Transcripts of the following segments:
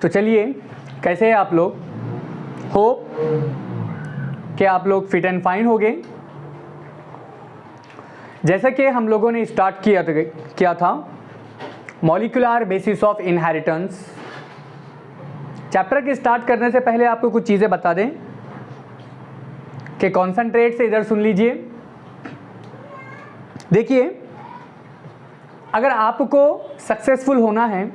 तो चलिए, कैसे हैं आप लोग? होप कि आप लोग फिट एंड फाइन हो गए। जैसा कि हम लोगों ने स्टार्ट किया था molecular basis of inheritance. Chapter के स्टार्ट करने से पहले आपको कुछ चीज़ें बता दें कि कॉन्सेंट्रेट से इधर सुन लीजिए। देखिए, अगर आपको सक्सेसफुल होना है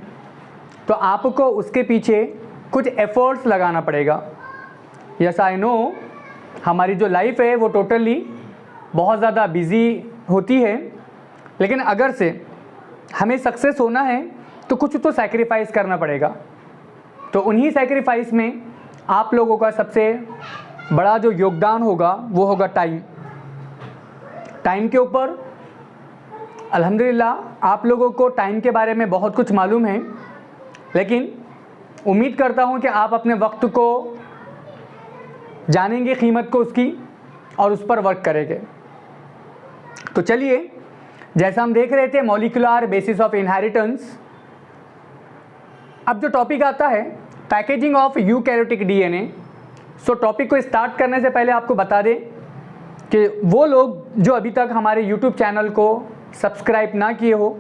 तो आपको उसके पीछे कुछ एफर्ट्स लगाना पड़ेगा। यस आई नो, हमारी जो लाइफ है वो टोटली बहुत ज़्यादा बिजी होती है, लेकिन अगर से हमें सक्सेस होना है तो कुछ तो सैक्रिफाइस करना पड़ेगा। तो उन्हीं सैक्रिफाइस में आप लोगों का सबसे बड़ा जो योगदान होगा वो होगा टाइम। टाइम के ऊपर अल्हम्दुलिल्लाह आप लोगों को टाइम के बारे में बहुत कुछ मालूम है, लेकिन उम्मीद करता हूँ कि आप अपने वक्त को जानेंगे, कीमत को उसकी, और उस पर वर्क करेंगे। तो चलिए, जैसा हम देख रहे थे मॉलिक्यूलर बेसिस ऑफ इनहेरिटेंस, अब जो टॉपिक आता है packaging of eukaryotic DNA. So topic को स्टार्ट करने से पहले आपको बता दें कि वो लोग जो अभी तक हमारे यूट्यूब चैनल को सब्सक्राइब ना किए हो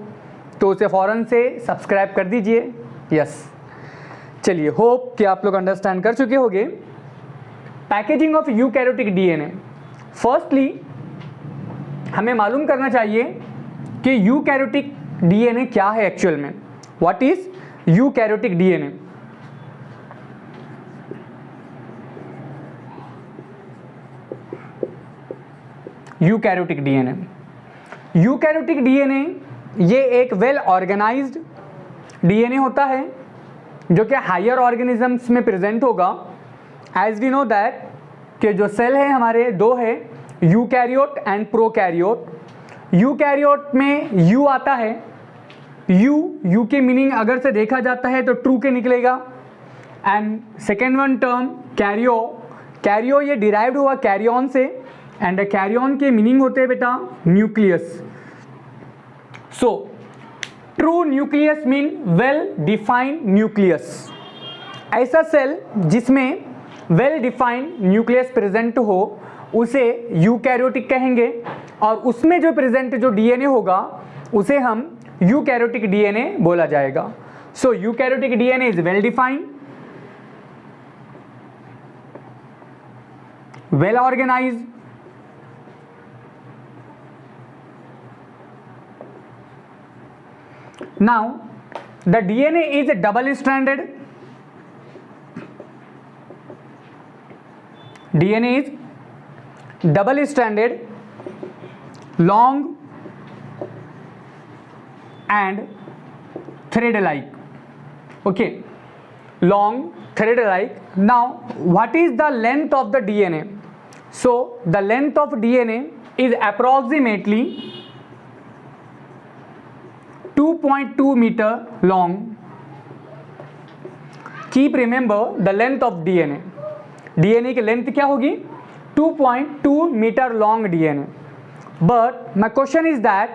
तो उसे फ़ौरन से सब्सक्राइब कर दीजिए। यस, चलिए, होप कि आप लोग अंडरस्टैंड कर चुके होंगे। Packaging of eukaryotic DNA, firstly हमें मालूम करना चाहिए कि यूकैरियोटिक डीएनए क्या है एक्चुअल में। What is eukaryotic DNA? Eukaryotic DNA, eukaryotic DNA ये एक वेल ऑर्गेनाइज्ड डीएनए होता है जो कि हायर ऑर्गेनिजम्स में प्रेजेंट होगा। एज वी नो दैट कि जो सेल है हमारे दो है, यूकैरियोट एंड प्रोकैरियोट। यूकैरियोट में यू आता है, यू के मीनिंग अगर से देखा जाता है तो ट्रू के निकलेगा। And second one term Cairo, Cairo ये डिराइव्ड हुआ कैरियन से, एंड कैरियन के मीनिंग होते हैं बेटा nucleus. So true nucleus mean well defined nucleus. ऐसा सेल जिसमें वेल डिफाइंड न्यूक्लियस प्रेजेंट हो उसे यूकैरियोटिक कहेंगे, और उसमें जो प्रेजेंट जो डीएनए होगा उसे हम यूकैरियोटिक डीएनए बोला जाएगा। So eukaryotic DNA is well defined, well organised, now the DNA is double stranded. DNA is double stranded, long and thread like. Okay, long thread like. Now what is the length of the DNA? So the length of DNA is approximately 2.2 meter long. Keep remember the length of DNA. DNA की length क्या होगी? 2.2 metre long DNA. But my question is that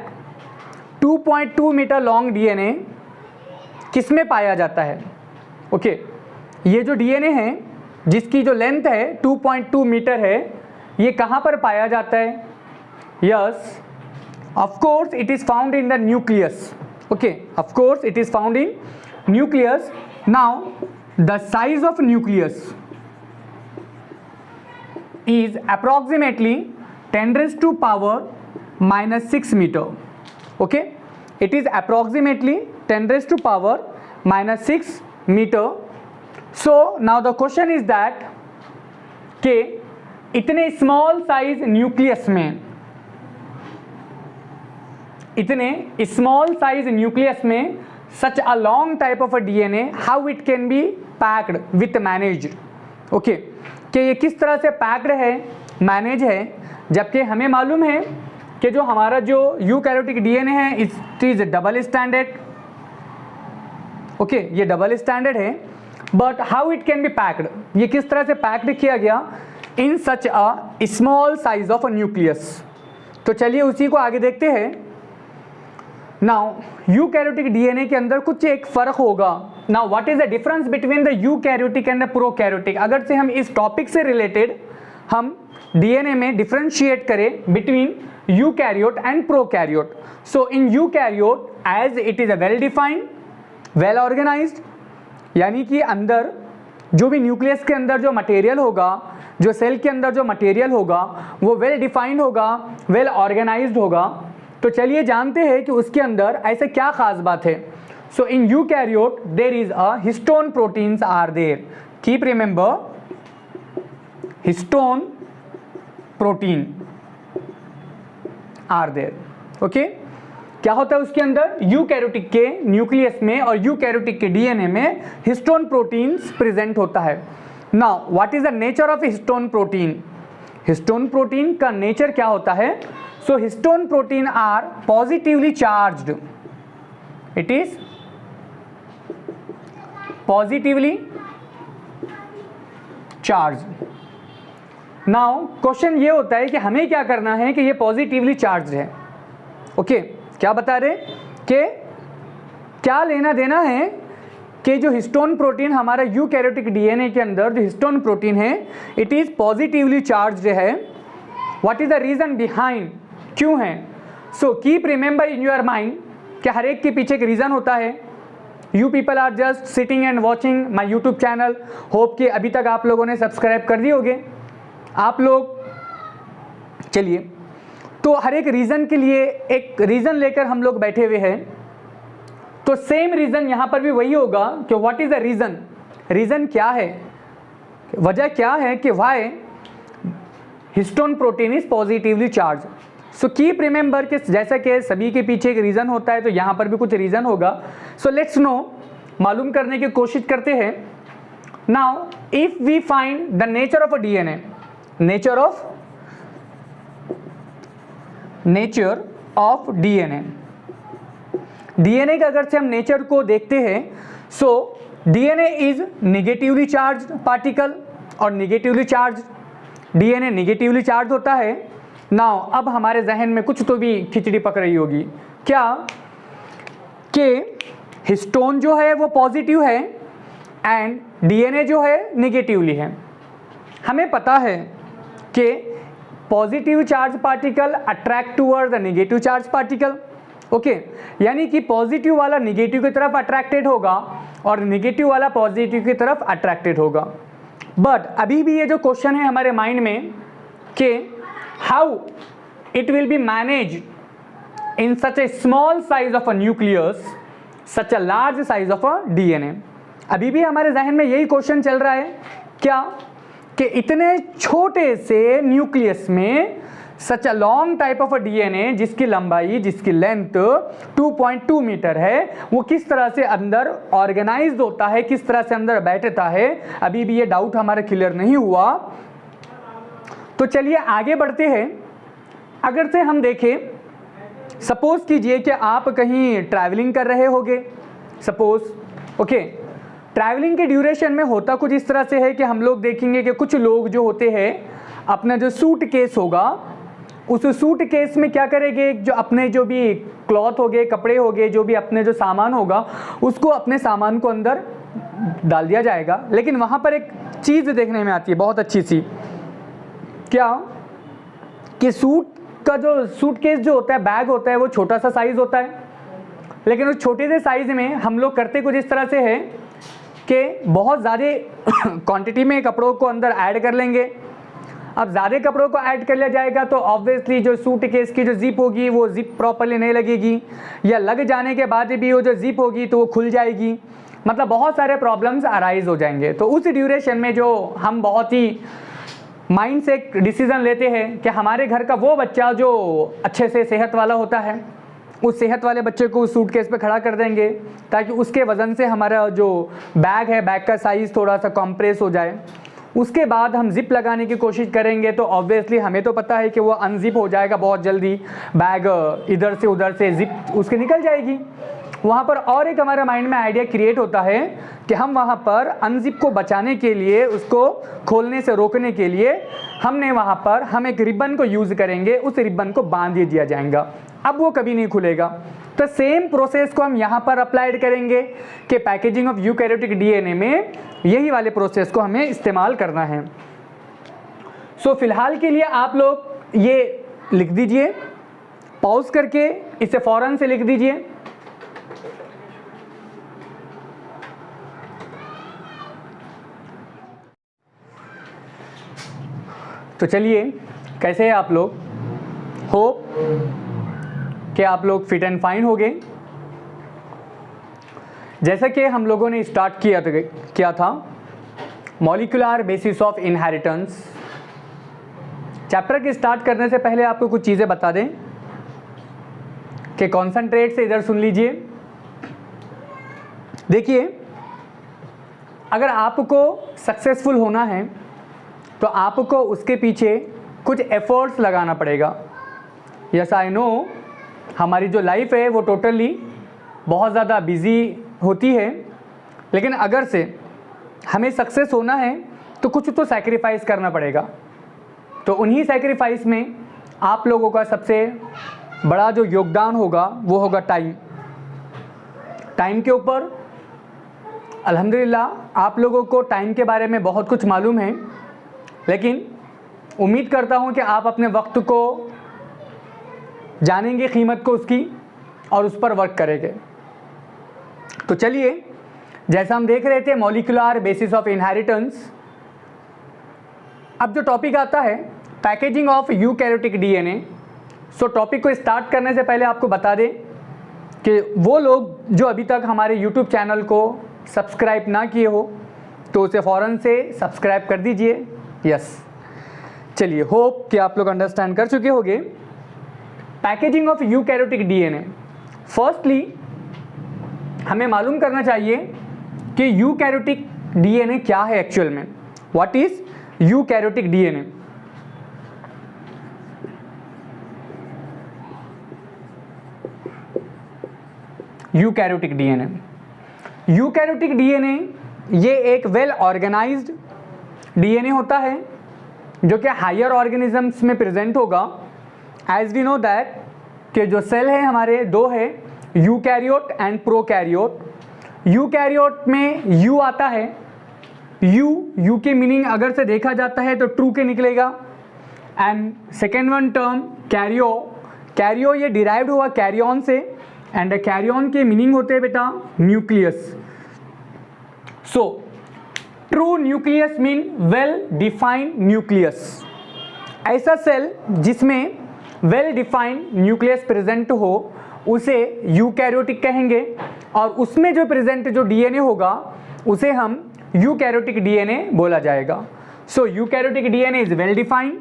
2.2 metre long DNA किस में पाया जाता है? Okay, ये जो DNA है जिसकी जो लेंथ है 2.2 मीटर है, ये कहाँ पर पाया जाता है? Yes, of course it is found in the nucleus. Okay, of course it is found in nucleus. Now the size of nucleus is approximately 10 raised to power minus 6 meter. Okay, it is approximately 10 raised to power minus 6 meter. So now the question is that कि इतने small size nucleus में, इतने small size nucleus में such a long type of a DNA, how it can be packed with managed. Okay, कि ये किस तरह से पैक्ड है, मैनेज है, जबकि हमें मालूम है कि जो हमारा जो यूकैरियोटिक डीएनए है it is double standard. Okay, ये डबल स्टैंडर्ड है, but how it can be packed, ये किस तरह से पैक्ड किया गया in such a small size of a nucleus. तो चलिए उसी को आगे देखते हैं। नाउ यूकैरियोटिक डीएनए के अंदर कुछ एक फर्क होगा। Now what is the difference between the eukaryotic and the prokaryotic. अगर से हम इस टॉपिक से रिलेटेड हम डीएनए में डिफरेंशिएट करें between eukaryote and prokaryote, so in eukaryote as it is a well defined, well organised, यानी कि अंदर जो भी न्यूक्लियस के अंदर जो मटेरियल होगा, जो सेल के अंदर जो मटेरियल होगा वो वेल डिफाइंड होगा, वेल ऑर्गेनाइज्ड होगा। तो चलिए जानते हैं कि उसके अंदर ऐसे क्या खास बात है। So in eukaryote there is a histone proteins are there. Keep remember, histone protein are there. Okay, क्या होता है उसके अंदर, यूकैरियोटिक के न्यूक्लियस में और यूकैरियोटिक के डीएनए में हिस्टोन प्रोटीन्स प्रेजेंट होता है। Now what is the nature of histone protein. Histone protein का नेचर क्या होता है। So histone protein are positively charged, it is positively charged. Now question ये होता है कि हमें क्या करना है कि ये पॉजिटिवली चार्ज्ड है। ओके, क्या बता रहे कि क्या लेना देना है कि जो हिस्टोन प्रोटीन हमारा यूकैरियोटिक डीएनए के अंदर जो हिस्टोन प्रोटीन है इट इज पॉजिटिवली चार्ज्ड है। What is the reason behind, क्यों है। So keep remember in your mind कि हर एक के पीछे एक रीजन होता है। You people are just sitting and watching my YouTube channel, hope कि अभी तक आप लोगों ने सब्सक्राइब कर दिए होंगे आप लोग। चलिए, तो हर एक रीजन के लिए एक रीजन लेकर हम लोग बैठे हुए हैं। तो सेम रीजन यहां पर भी वही होगा कि what is the reason, reason क्या है, वजह क्या है कि why histone protein is positively charge. So keep remember कि जैसा कि सभी के पीछे एक रीजन होता है तो यहां पर भी कुछ रीजन होगा। सो लेट्स नो, मालूम करने की कोशिश करते हैं। Now if we find the nature of a DNA, nature of DNA, DNA का अगर से हम नेचर को देखते हैं, so DNA is negatively charge particle और negatively charge, DNA negatively charge होता है। नाउ अब हमारे जहन में कुछ तो भी खिचड़ी पक रही होगी, क्या कि हिस्टोन जो है वो पॉजिटिव है एंड डीएनए जो है निगेटिवली है। हमें पता है कि positive charge particle attract toward the negative charge particle. Okay, यानी कि पॉजिटिव वाला नेगेटिव की तरफ अट्रैक्टेड होगा और नेगेटिव वाला पॉजिटिव की तरफ अट्रैक्टेड होगा। बट अभी भी ये जो क्वेश्चन है हमारे माइंड में कि how it will be manage in such A small size of a nucleus, such a large size of a DNA. अभी भी हमारे जहन में यही क्वेश्चन चल रहा है क्या कि इतने छोटे से न्यूक्लियस में such a long type of a DNA जिसकी लंबाई, जिसकी लेंथ 2.2 मीटर है, वो किस तरह से अंदर ऑर्गेनाइज्ड होता है, किस तरह से अंदर बैठता है। अभी भी ये डाउट हमारा क्लियर नहीं हुआ। तो चलिए आगे बढ़ते हैं। अगर से हम देखें, सपोज कीजिए कि आप कहीं ट्रैवलिंग कर रहे होगे, सपोज ओके, ट्रैवलिंग के ड्यूरेशन में होता कुछ इस तरह से है कि हम लोग देखेंगे कि कुछ लोग जो होते हैं अपना जो सूट केस होगा, उस सूट केस में क्या करेंगे, जो अपने जो भी क्लॉथ हो गए, कपड़े हो गए, जो भी अपने जो सामान होगा उसको अपने सामान को अंदर डाल दिया जाएगा। लेकिन वहाँ पर एक चीज़ देखने में आती है बहुत अच्छी सी, क्या कि सूट का जो सूटकेस जो होता है, बैग होता है, वो छोटा सा साइज होता है। लेकिन उस छोटे से साइज में हम लोग करते कुछ इस तरह से है कि बहुत ज़्यादा क्वांटिटी में कपड़ों को अंदर ऐड कर लेंगे। अब ज़्यादा कपड़ों को ऐड कर लिया जाएगा तो ऑब्वियसली जो सूटकेस की जो जिप होगी वो जिप प्रॉपर्ली नहीं लगेगी, या लग जाने के बाद भी वो जो जिप होगी तो वो खुल जाएगी। मतलब बहुत सारे प्रॉब्लम्स अराइज हो जाएंगे। तो उस ड्यूरेशन में जो हम बहुत ही माइंड से एक डिसीज़न लेते हैं कि हमारे घर का वो बच्चा जो अच्छे से सेहत वाला होता है, उस सेहत वाले बच्चे को उस सूटकेस पे खड़ा कर देंगे ताकि उसके वज़न से हमारा जो बैग है, बैग का साइज़ थोड़ा सा कॉम्प्रेस हो जाए। उसके बाद हम जिप लगाने की कोशिश करेंगे तो ऑब्वियसली हमें तो पता है कि वो अनजिप हो जाएगा बहुत जल्दी, बैग इधर से उधर से जिप उसकी निकल जाएगी। वहाँ पर और एक हमारे माइंड में आइडिया क्रिएट होता है कि हम वहाँ पर अनजिप को बचाने के लिए, उसको खोलने से रोकने के लिए हमने वहाँ पर हम एक रिबन को यूज़ करेंगे, उस रिबन को बांध दिया जाएगा, अब वो कभी नहीं खुलेगा। तो सेम प्रोसेस को हम यहाँ पर अप्लाइड करेंगे कि पैकेजिंग ऑफ यूकैरियोटिक डीएनए में यही वाले प्रोसेस को हमें इस्तेमाल करना है। सो फिलहाल के लिए आप लोग ये लिख दीजिए, पॉज करके इसे फौरन से लिख दीजिए। तो चलिए, कैसे हैं आप लोग? होप कि आप लोग फिट एंड फाइन हो गए। जैसा कि हम लोगों ने स्टार्ट किया था molecular basis of inheritance. Chapter के स्टार्ट करने से पहले आपको कुछ चीज़ें बता दें कि कॉन्सेंट्रेट से इधर सुन लीजिए। देखिए, अगर आपको सक्सेसफुल होना है तो आपको उसके पीछे कुछ एफर्ट्स लगाना पड़ेगा। यस आई नो, हमारी जो लाइफ है वो टोटली बहुत ज़्यादा बिजी होती है, लेकिन अगर से हमें सक्सेस होना है तो कुछ तो सैक्रिफाइस करना पड़ेगा। तो उन्हीं सैक्रिफाइस में आप लोगों का सबसे बड़ा जो योगदान होगा वो होगा टाइम। टाइम के ऊपर अल्हम्दुलिल्लाह आप लोगों को टाइम के बारे में बहुत कुछ मालूम है, लेकिन उम्मीद करता हूँ कि आप अपने वक्त को जानेंगे, कीमत को उसकी, और उस पर वर्क करेंगे। तो चलिए, जैसा हम देख रहे थे मॉलिक्यूलर बेसिस ऑफ इनहेरिटेंस, अब जो टॉपिक आता है packaging of eukaryotic DNA. So topic को स्टार्ट करने से पहले आपको बता दें कि वो लोग जो अभी तक हमारे यूट्यूब चैनल को सब्सक्राइब ना किए हो तो उसे फ़ौरन से सब्सक्राइब कर दीजिए। यस, चलिए, होप कि आप लोग अंडरस्टैंड कर चुके होंगे। Packaging of eukaryotic DNA, firstly हमें मालूम करना चाहिए कि यूकैरियोटिक डीएनए क्या है एक्चुअल में। What is eukaryotic DNA? Eukaryotic DNA, eukaryotic DNA ये एक वेल ऑर्गेनाइज्ड डीएनए होता है जो कि हायर ऑर्गेनिजम्स में प्रेजेंट होगा। एज वी नो दैट कि जो सेल है हमारे दो है, यूकैरियोट एंड प्रोकैरियोट। यूकैरियोट में यू आता है, यू के मीनिंग अगर से देखा जाता है तो ट्रू के निकलेगा। And second one term Cairo ये डिराइव्ड हुआ कैरियन से, एंड कैरियन के मीनिंग होते हैं बेटा nucleus. So true nucleus mean well defined nucleus. ऐसा सेल जिसमें वेल डिफाइंड न्यूक्लियस प्रेजेंट हो उसे यूकैरियोटिक कहेंगे, और उसमें जो प्रेजेंट जो डीएनए होगा उसे हम यूकैरियोटिक डीएनए बोला जाएगा। So eukaryotic DNA is well defined,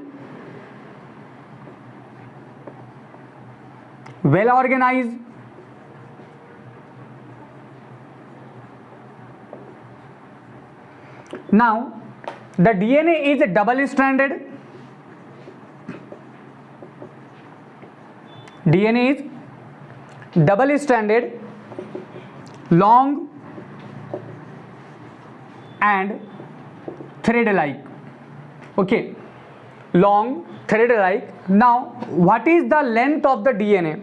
well organised, now the DNA is double stranded. DNA is double stranded, long and thread like. Okay, long thread like. Now what is the length of the DNA?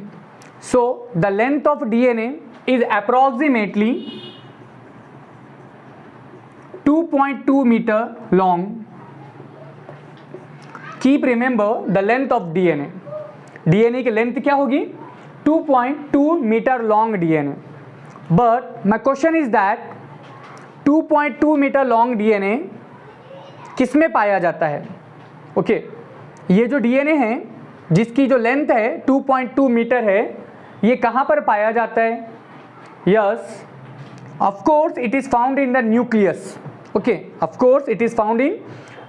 So the length of DNA is approximately 2.2 meter long. Keep remember the length of DNA. DNA की length क्या होगी? 2.2 meter long DNA. But my question is that 2.2 meter long DNA किस में पाया जाता है? Okay, ये जो DNA है जिसकी जो लेंथ है 2.2 मीटर है, ये कहाँ पर पाया जाता है? Yes, of course it is found in the nucleus. Okay, of course it is found in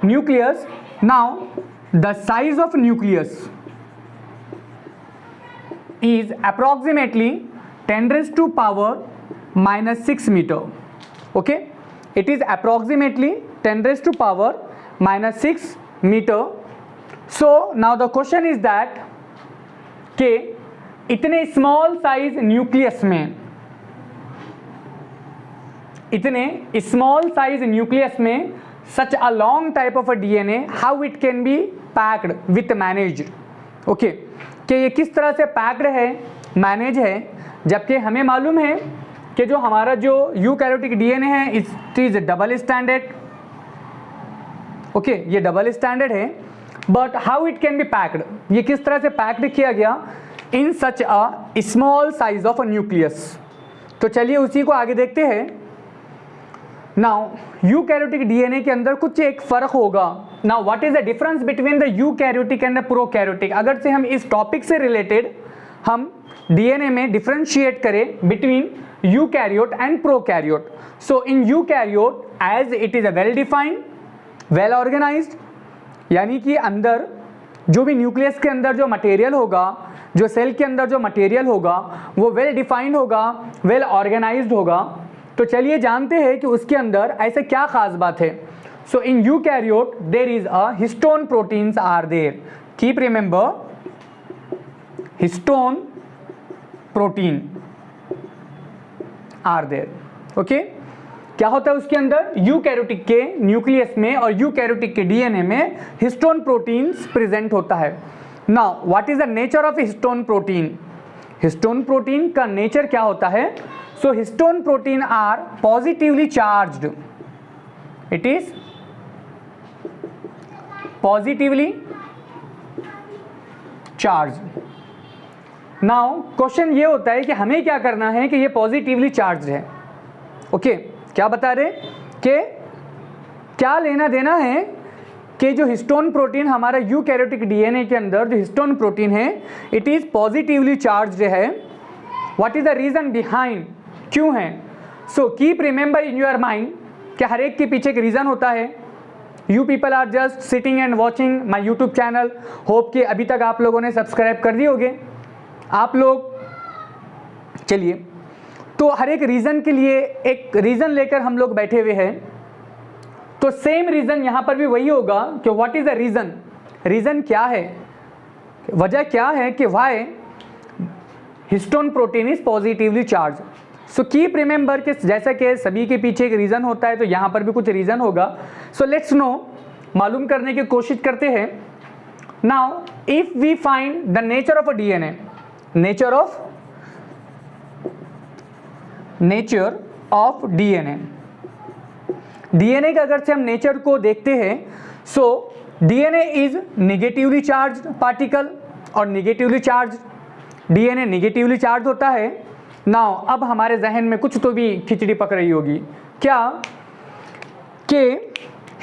nucleus. Now the size of nucleus is approximately 10 raised to power minus 6 meter. Okay, it is approximately 10 raised to power minus 6 meter. So now the question is that कि इतने small size nucleus में इतने small size nucleus में such a long type of a DNA, how it can be packed with managed. Okay, कि ये किस तरह से पैक्ड है, मैनेज है, जबकि हमें मालूम है कि जो हमारा जो यूकैरियोटिक डीएनए है it is double standard. Okay, ये डबल स्टैंडर्ड है, but how it can be packed, ये किस तरह से पैक्ड किया गया in such a small size of a nucleus. तो चलिए उसी को आगे देखते हैं। नाउ यूकैरियोटिक डीएनए के अंदर कुछ एक फर्क होगा। Now what is the difference between the eukaryotic and the prokaryotic. अगर से हम इस टॉपिक से रिलेटेड हम डीएनए में डिफरेंशिएट करें between eukaryote and prokaryote, so in eukaryote as it is a well defined, well organised, यानी कि अंदर जो भी न्यूक्लियस के अंदर जो मटेरियल होगा, जो सेल के अंदर जो मटेरियल होगा वो वेल डिफाइंड होगा, वेल ऑर्गेनाइज्ड होगा। तो चलिए जानते हैं कि उसके अंदर ऐसे क्या खास बात है। So in eukaryote there is a histone proteins are there, keep remember histone protein are there. Okay, क्या होता है उसके अंदर, यूकैरियोटिक के न्यूक्लियस में और यूकैरियोटिक के डीएनए में हिस्टोन प्रोटीन्स प्रेजेंट होता है। Now what is the nature of histone protein. Histone protein का नेचर क्या होता है। So histone protein are positively charged, it is positively charged. Now question ये होता है कि हमें क्या करना है कि ये पॉजिटिवली चार्ज्ड है। ओके, क्या बता रहे कि क्या लेना देना है कि जो हिस्टोन प्रोटीन हमारा यूकैरियोटिक डीएनए के अंदर जो हिस्टोन प्रोटीन है इट इज पॉजिटिवली चार्ज्ड है। What is the reason behind, क्यों है। So keep remember in your mind कि हर एक के पीछे एक रीजन होता है। You people are just sitting and watching my YouTube channel, hope कि अभी तक आप लोगों ने सब्सक्राइब कर दिए होंगे आप लोग। चलिए, तो हर एक रीजन के लिए एक रीजन लेकर हम लोग बैठे हुए हैं, तो सेम रीजन यहां पर भी वही होगा कि what is the reason, reason क्या है, वजह क्या है कि why histone protein is positively charge. So keep remember कि जैसा कि सभी के पीछे एक रीजन होता है तो यहां पर भी कुछ रीजन होगा। सो लेट्स नो, मालूम करने की कोशिश करते हैं। Now if we find the nature of a DNA, nature of DNA, DNA का अगर से हम नेचर को देखते हैं, so DNA is negatively charge particle और negatively charge, DNA negatively charge होता है। नाउ अब हमारे जहन में कुछ तो भी खिचड़ी पक रही होगी, क्या कि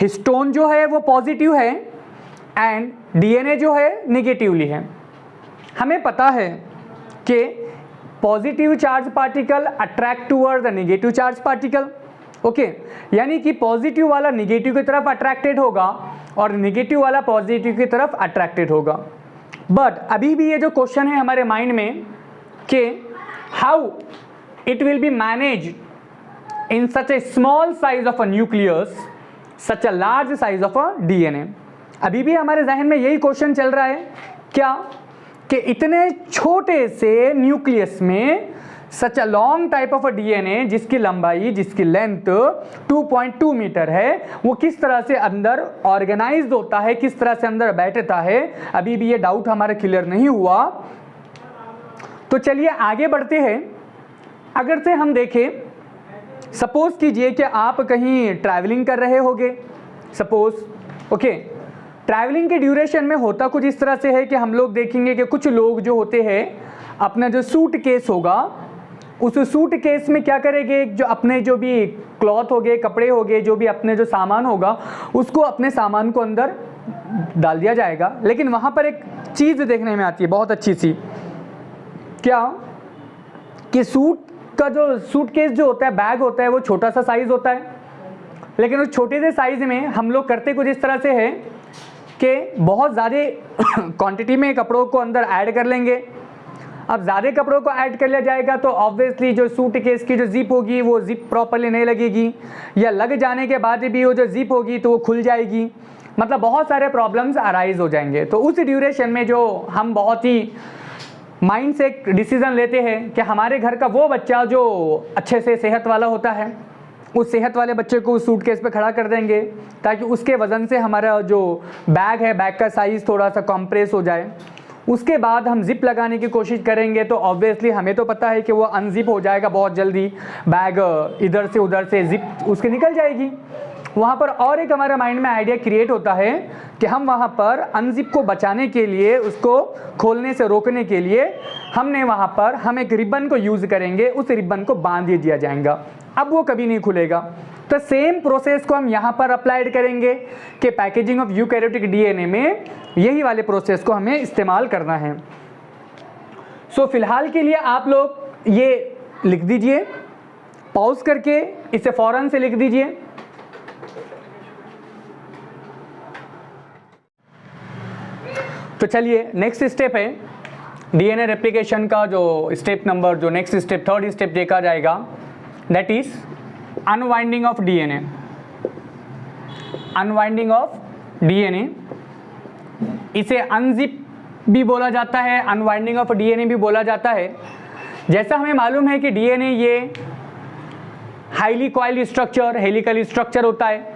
हिस्टोन जो है वो पॉजिटिव है एंड डीएनए जो है निगेटिवली है। हमें पता है कि positive charge particle attract toward the negative charge particle. Okay, यानी कि पॉजिटिव वाला नेगेटिव की तरफ अट्रैक्टेड होगा और नेगेटिव वाला पॉजिटिव की तरफ अट्रैक्टेड होगा। बट अभी भी ये जो क्वेश्चन है हमारे माइंड में कि how it will be manage in such A small size of a nucleus, such a large size of a DNA. अभी भी हमारे जहन में यही क्वेश्चन चल रहा है, क्या कि इतने छोटे से न्यूक्लियस में such a long type of a DNA जिसकी लंबाई, जिसकी लेंथ 2.2 मीटर है, वो किस तरह से अंदर ऑर्गेनाइज्ड होता है, किस तरह से अंदर बैठता है। अभी भी ये डाउट हमारा क्लियर नहीं हुआ। तो चलिए आगे बढ़ते हैं। अगर से हम देखें, सपोज कीजिए कि आप कहीं ट्रैवलिंग कर रहे होगे, सपोज ओके, ट्रैवलिंग के ड्यूरेशन में होता कुछ इस तरह से है कि हम लोग देखेंगे कि कुछ लोग जो होते हैं अपना जो सूट केस होगा, उस सूट केस में क्या करेंगे, जो अपने जो भी क्लॉथ हो गए, कपड़े हो गए, जो भी अपने जो सामान होगा उसको अपने सामान को अंदर डाल दिया जाएगा। लेकिन वहाँ पर एक चीज़ देखने में आती है बहुत अच्छी सी, क्या कि सूट का जो सूटकेस जो होता है, बैग होता है, वो छोटा सा साइज होता है। लेकिन उस छोटे से साइज में हम लोग करते कुछ इस तरह से है कि बहुत ज़्यादा क्वांटिटी में कपड़ों को अंदर ऐड कर लेंगे। अब ज़्यादा कपड़ों को ऐड कर लिया जाएगा तो ऑब्वियसली जो सूटकेस की जो जिप होगी वो जिप प्रॉपर्ली नहीं लगेगी, या लग जाने के बाद भी वो जो जिप होगी तो वो खुल जाएगी। मतलब बहुत सारे प्रॉब्लम्स अराइज हो जाएंगे। तो उस ड्यूरेशन में जो हम बहुत ही माइंड से एक डिसीज़न लेते हैं कि हमारे घर का वो बच्चा जो अच्छे से सेहत वाला होता है, उस सेहत वाले बच्चे को उस सूटकेस पे खड़ा कर देंगे ताकि उसके वज़न से हमारा जो बैग है, बैग का साइज़ थोड़ा सा कॉम्प्रेस हो जाए। उसके बाद हम जिप लगाने की कोशिश करेंगे तो ऑब्वियसली हमें तो पता है कि वो अनजिप हो जाएगा बहुत जल्दी, बैग इधर से उधर से जिप उसके निकल जाएगी। वहाँ पर और एक हमारे माइंड में आइडिया क्रिएट होता है कि हम वहाँ पर अनजिप को बचाने के लिए, उसको खोलने से रोकने के लिए हमने वहाँ पर हम एक रिबन को यूज़ करेंगे, उस रिबन को बांध दिया जाएगा, अब वो कभी नहीं खुलेगा। तो सेम प्रोसेस को हम यहाँ पर अप्लाइड करेंगे कि पैकेजिंग ऑफ यूकैरियोटिक डीएनए में यही वाले प्रोसेस को हमें इस्तेमाल करना है। सो फिलहाल के लिए आप लोग ये लिख दीजिए, पॉज करके इसे फौरन से लिख दीजिए। तो चलिए नेक्स्ट स्टेप है डीएनए रेप्लिकेशन का, जो स्टेप नंबर, जो नेक्स्ट स्टेप, थर्ड स्टेप देखा जाएगा, that is unwinding of DNA. Unwinding of DNA, इसे अनजिप भी बोला जाता है, अनवाइंडिंग ऑफ डीएनए भी बोला जाता है। जैसा हमें मालूम है कि डीएनए ये highly coiled structure, helical structure होता है।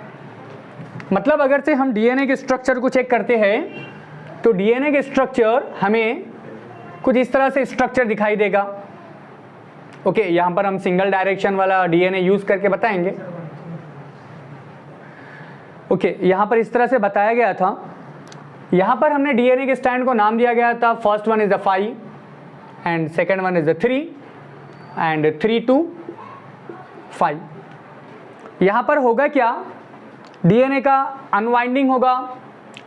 मतलब अगर से हम डीएनए के स्ट्रक्चर को चेक करते हैं तो डीएनए के स्ट्रक्चर हमें कुछ इस तरह से स्ट्रक्चर दिखाई देगा। ओके, यहाँ पर हम सिंगल डायरेक्शन वाला डीएनए यूज करके बताएंगे। ओके, यहाँ पर इस तरह से बताया गया था। यहाँ पर हमने डीएनए के स्टैंड को नाम दिया गया था, first one is the 5 and second one is the 3 and 3 to 5। यहाँ पर होगा क्या, डीएनए का अनवाइंडिंग होगा,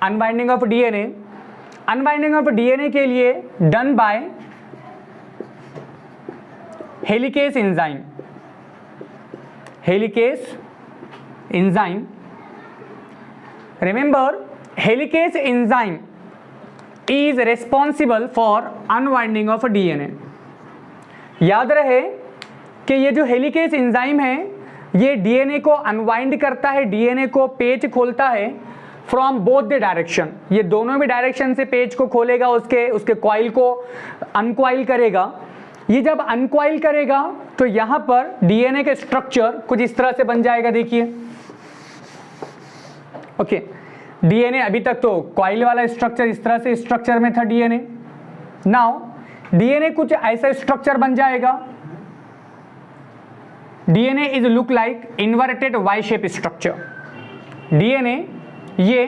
unwinding of DNA. Unwinding of DNA के लिए done by helicase enzyme. Helicase enzyme, remember helicase enzyme is responsible for unwinding of DNA. याद रहे कि ये जो हेलिकेस एंजाइम है ये डीएनए को अनवाइंड करता है, डीएनए को पेज खोलता है फ्रॉम बोथ द डायरेक्शन। ये दोनों भी डायरेक्शन से पेज को खोलेगा, उसके कॉइल को अनकॉइल करेगा। ये जब अनकॉइल करेगा तो यहाँ पर डीएनए के स्ट्रक्चर कुछ इस तरह से बन जाएगा, देखिए। ओके, डीएनए अभी तक तो कॉइल वाला स्ट्रक्चर इस तरह से स्ट्रक्चर में था डीएनए। नाउ डीएनए कुछ ऐसा स्ट्रक्चर बन जाएगा। DNA is look like inverted Y shape structure. DNA ये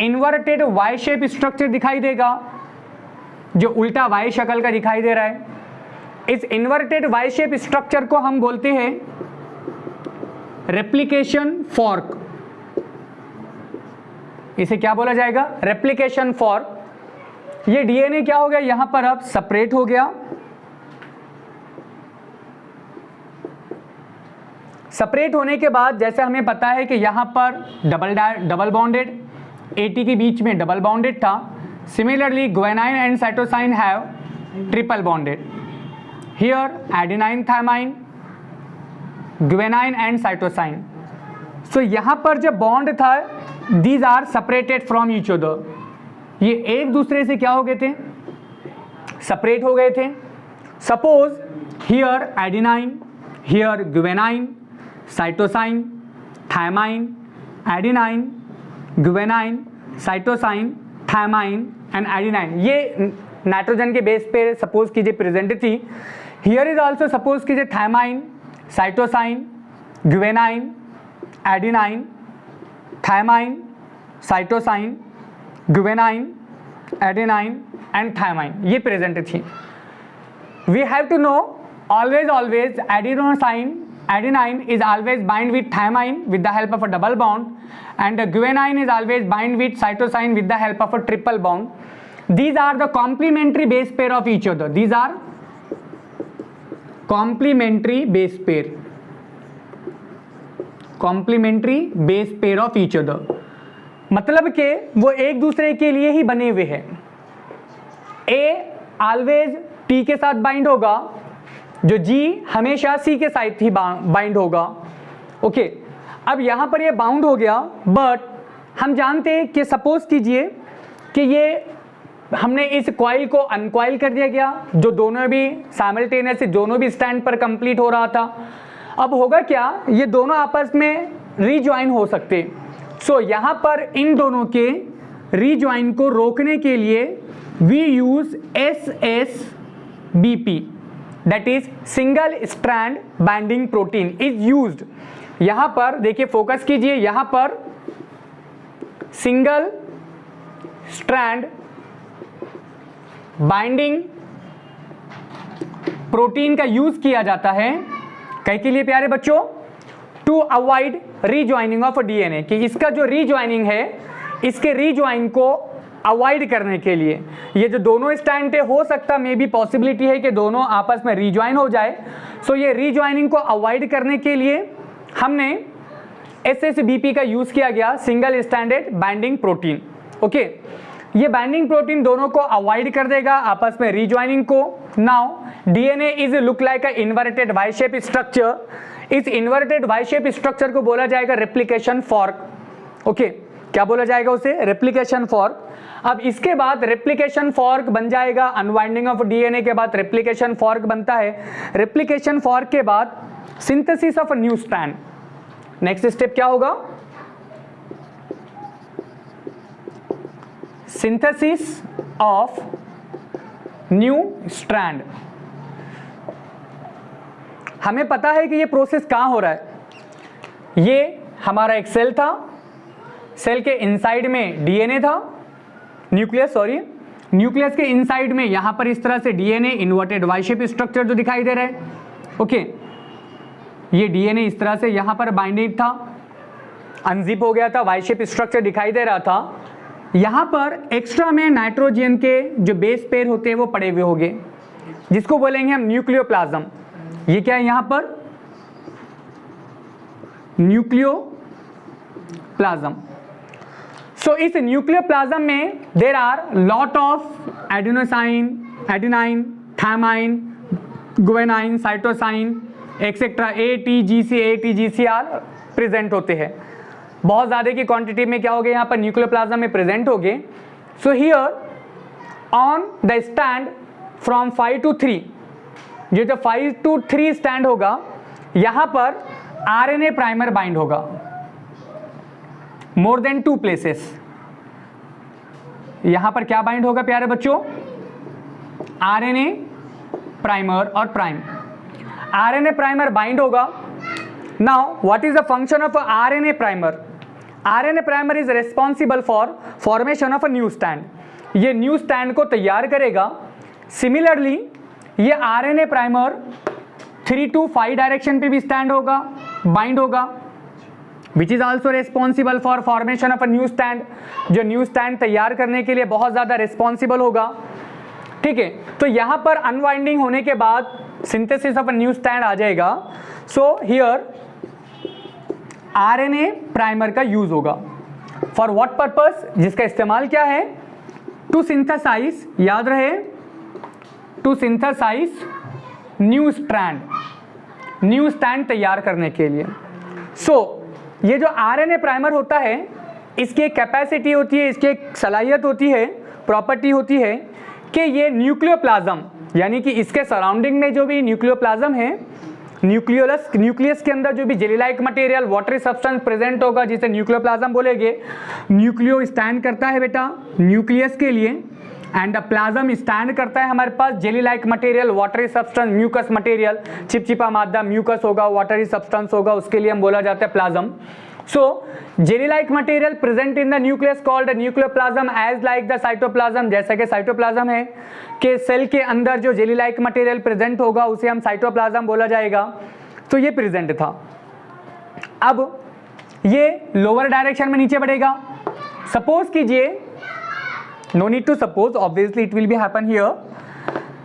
इन्वर्टेड वाई शेप स्ट्रक्चर दिखाई देगा, जो उल्टा वाई शक्ल का दिखाई दे रहा है। इस इन्वर्टेड वाई शेप स्ट्रक्चर को हम बोलते हैं रेप्लिकेशन फॉर्क। इसे क्या बोला जाएगा, रेप्लिकेशन फॉर्क। ये डीएनए क्या हो गया, यहां पर अब सेपरेट हो गया। सेपरेट होने के बाद जैसे हमें पता है कि यहाँ पर डबल बॉन्डेड, एटी के बीच में डबल बॉन्डेड था। Similarly guanine and cytosine have triple bonded. Here adenine, thymine, guanine and cytosine. So यहाँ पर जो बॉन्ड था, these are separated from each other. ये एक दूसरे से क्या हो गए थे, सेपरेट हो गए थे। Suppose here adenine, here guanine, cytosine, thymine, adenine, guanine, cytosine, thymine and adenine. ये नाइट्रोजन के बेस पे सपोज कीजिए प्रेजेंट थी। हियर इज आल्सो सपोज कीजिए thymine, cytosine, guanine, adenine, thymine, cytosine, guanine, adenine and thymine, ये present थी। We have to know always adenine is always bind with thymine with the help of a double bond, and guanine is always bind with cytosine with the help of a triple bond. These are the complementary base pair of each other. These are complementary base pair. Complementary base pair of each other. मतलब कि वो एक दूसरे के लिए ही बने हुए हैं। A always T के साथ बाइंड होगा, जो G हमेशा C के साथ ही बाइंड होगा। ओके, अब यहाँ पर ये बाउंड हो गया, बट हम जानते हैं कि सपोज कीजिए कि ये हमने इस कॉइल को अनकॉइल कर दिया गया, जो दोनों भी साइमल्टेनियसली दोनों भी स्टैंड पर कंप्लीट हो रहा था। अब होगा क्या, ये दोनों आपस में रीज्वाइन हो सकते। सो यहाँ पर इन दोनों के रीज्वाइन को रोकने के लिए we use SSBP, that is single strand binding protein is used. यहाँ पर देखिए, फोकस कीजिए, यहाँ पर सिंगल स्ट्रैंड बाइंडिंग प्रोटीन का यूज किया जाता है कई के लिए प्यारे बच्चों, to avoid rejoining of DNA, कि इसका जो रीज्वाइनिंग है, इसके रीज्वाइन को अवॉइड करने के लिए। ये जो दोनों स्टैंड है, हो सकता मे बी पॉसिबिलिटी है कि दोनों आपस में रीज्वाइन हो जाए। सो ये रीज्वाइनिंग को अवॉइड करने के लिए हमने SSBP का यूज किया गया, single standard binding protein. Okay, ये बाइंडिंग प्रोटीन दोनों को अवॉइड कर देगा आपस में रीज्वाइनिंग को। Now DNA is look like a inverted Y shape structure. इस इन्वर्टेड वाई शेप स्ट्रक्चर को बोला जाएगा रेप्लिकेशन फॉर्क। ओके, क्या बोला जाएगा उसे? Replication fork. अब इसके बाद रेप्लिकेशन फॉर्क बन जाएगा, अनवाइंडिंग ऑफ डीएनए के बाद रेप्लिकेशन फॉर्क बनता है। रेप्लिकेशन फॉर्क के बाद synthesis of new strand. Next step क्या होगा? Synthesis of new strand. हमें पता है कि ये प्रोसेस कहां हो रहा है। ये हमारा एक सेल था, सेल के इनसाइड में डीएनए था, न्यूक्लियस के इनसाइड में यहां पर इस तरह से DNA inverted Y shape structure जो दिखाई दे रहा है। ओके, ये डीएनए इस तरह से यहां पर बाइंडेड था, अनजिप हो गया था, वाई शेप स्ट्रक्चर दिखाई दे रहा था। यहां पर एक्स्ट्रा में नाइट्रोजन के जो बेस पेयर होते हैं वो पड़े हुए होंगे, जिसको बोलेंगे हम न्यूक्लियोप्लाज्म। ये क्या है? यहां पर न्यूक्लियोप्लाज्म। सो इस न्यूक्लियोप्लाज्म में there are lot of adenine, thymine, guanine, cytosine etcetera, ATGC are present होते हैं। बहुत ज़्यादा की क्वांटिटी में क्या हो गया यहाँ पर न्यूक्लियोप्लाज्म में प्रेजेंट हो गए। So here on the stand from 5 to 3, जो 5 to 3 स्टैंड होगा, यहाँ पर RNA प्राइमर बाइंड होगा मोर देन 2 प्लेसेस। यहाँ पर क्या बाइंड होगा प्यारे बच्चों? RNA प्राइमर और प्राइम। RNA प्राइमर बाइंड होगा। Now what is the function of RNA primer? RNA primer is responsible for formation of a new stand. ये न्यू स्टैंड को तैयार करेगा। सिमिलरली ये RNA प्राइमर 3 to 5 डायरेक्शन पे भी stand होगा, बाइंड होगा, which is also responsible for formation of a new stand, जो न्यू स्टैंड तैयार करने के लिए बहुत ज़्यादा रेस्पॉन्सिबल होगा। ठीक है, तो यहाँ पर अनवाइंडिंग होने के बाद synthesis of a new stand आ जाएगा। सो हियर RNA प्राइमर का यूज होगा। For what purpose? जिसका इस्तेमाल क्या है? टू सिंथेसाइज, याद रहे, टू सिंथेसाइज न्यू स्टैंड तैयार करने के लिए। सो ये जो RNA प्राइमर होता है, इसकी एक कैपेसिटी होती है, इसकी एक सलाहियत होती है, प्रॉपर्टी होती है कि ये न्यूक्लियोप्लाज्म, यानी कि इसके सराउंडिंग में जो भी न्यूक्लियोप्लाज्म है, न्यूक्लियस के अंदर जो भी jelly like material, watery substance present होगा, जिसे न्यूक्लियोप्लाज्म बोलेंगे। न्यूक्लियो स्टैंड करता है बेटा न्यूक्लियस के लिए, एंड द प्लाज्म स्टैंड करता है हमारे पास jelly like material, watery substance, mucus material, चिपचिपा मादा, म्यूकस होगा, वाटरी सब्सटेंस होगा, उसके लिए हम बोला जाता है plasm. So jelly like material present in the nucleus called nucleoplasm as like the cytoplasm। जैसा कि साइटोप्लाज्म है कि सेल के अंदर जो जेली लाइक मटेरियल प्रेजेंट होगा उसे हम साइटोप्लाज्म बोला जाएगा। तो ये प्रेजेंट था। अब ये लोअर डायरेक्शन में नीचे बढ़ेगा। सपोज कीजिए, no need to suppose, obviously it will be happen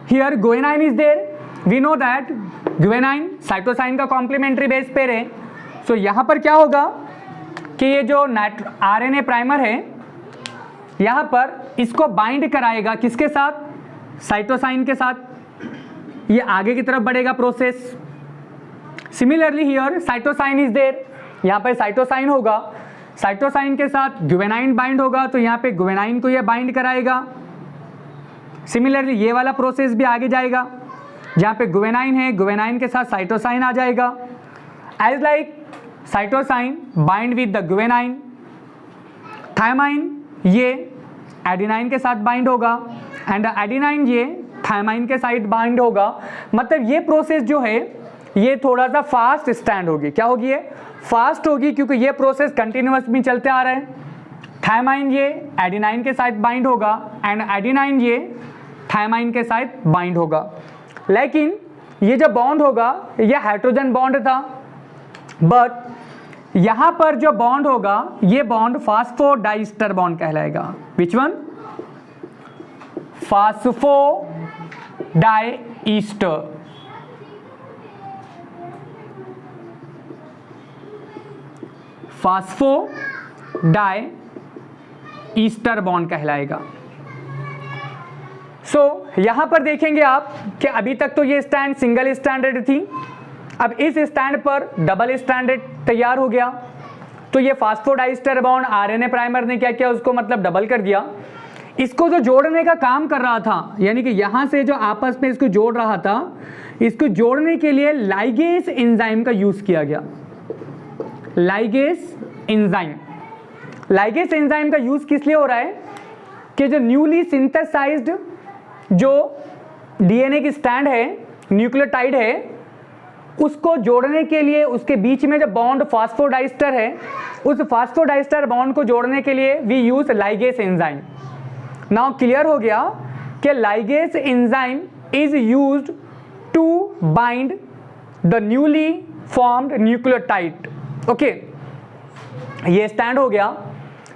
here guanine is there. We know that guanine cytosine का कॉम्प्लीमेंट्री बेस पेयर है। सो यहाँ पर क्या होगा कि ये जो RNA प्राइमर है, यहाँ पर इसको बाइंड कराएगा किसके साथ? साइटोसाइन के साथ। ये आगे की तरफ बढ़ेगा process. Similarly here cytosine is there, यहाँ पर साइटोसाइन होगा, साइटोसाइन के साथ गुआनिन बाइंड होगा, तो यहाँ पे गुआनिन को ये बाइंड कराएगा। सिमिलरली ये वाला प्रोसेस भी आगे जाएगा, जहाँ पे गुआनिन है, गुआनिन के साथ साइटोसाइन आ जाएगा। As like cytosine bind with the guanine, thymine ये एडेनाइन के साथ बाइंड होगा एंड एडेनाइन ये थायमाइन के साथ बाइंड होगा। मतलब ये प्रोसेस जो है ये थोड़ा सा फास्ट स्टैंड होगी। क्या होगी? ये फास्ट होगी क्योंकि ये प्रोसेस कंटिन्यूअस में चलते आ रहे हैं। थायमाइन ये एडेनाइन के साथ बाइंड होगा एंड एडेनाइन ये थायमाइन के साथ बाइंड होगा। लेकिन ये जो बॉन्ड होगा ये हाइड्रोजन बॉन्ड था, बट यहां पर जो बॉन्ड होगा ये बॉन्ड फास्फोडाइस्टर बॉन्ड कहलाएगा। Which one? Phosphodiester. Phosphodiester bond कहलाएगा। यहां पर देखेंगे आप कि अभी तक तो ये स्टैंड सिंगल स्टैंडर्ड थी, अब इस स्टैंड पर डबल स्टैंडर्ड तैयार हो गया। तो ये फास्फोडाइस्टर बॉन्ड आरएनए प्राइमर ने क्या किया, उसको मतलब डबल कर दिया। इसको जो जोड़ने का काम कर रहा था, यानी कि यहां से जो आपस में इसको जोड़ रहा था, इसको जोड़ने के लिए लाइगेस एंजाइम का यूज किया गया। लाइगेस एंजाइम, लाइगेस एंजाइम का यूज किस लिए हो रहा है कि जो न्यूली सिंथेसाइज्ड जो डीएनए की स्टैंड है, न्यूक्लियोटाइड है, उसको जोड़ने के लिए उसके बीच में जो बॉन्ड फास्फोडाइस्टर है, उस फास्फोडाइस्टर बॉन्ड को जोड़ने के लिए we use ligase enzyme. Now clear हो गया कि ligase enzyme is used to bind the newly formed nucleotide. Okay, ये स्टैंड हो गया।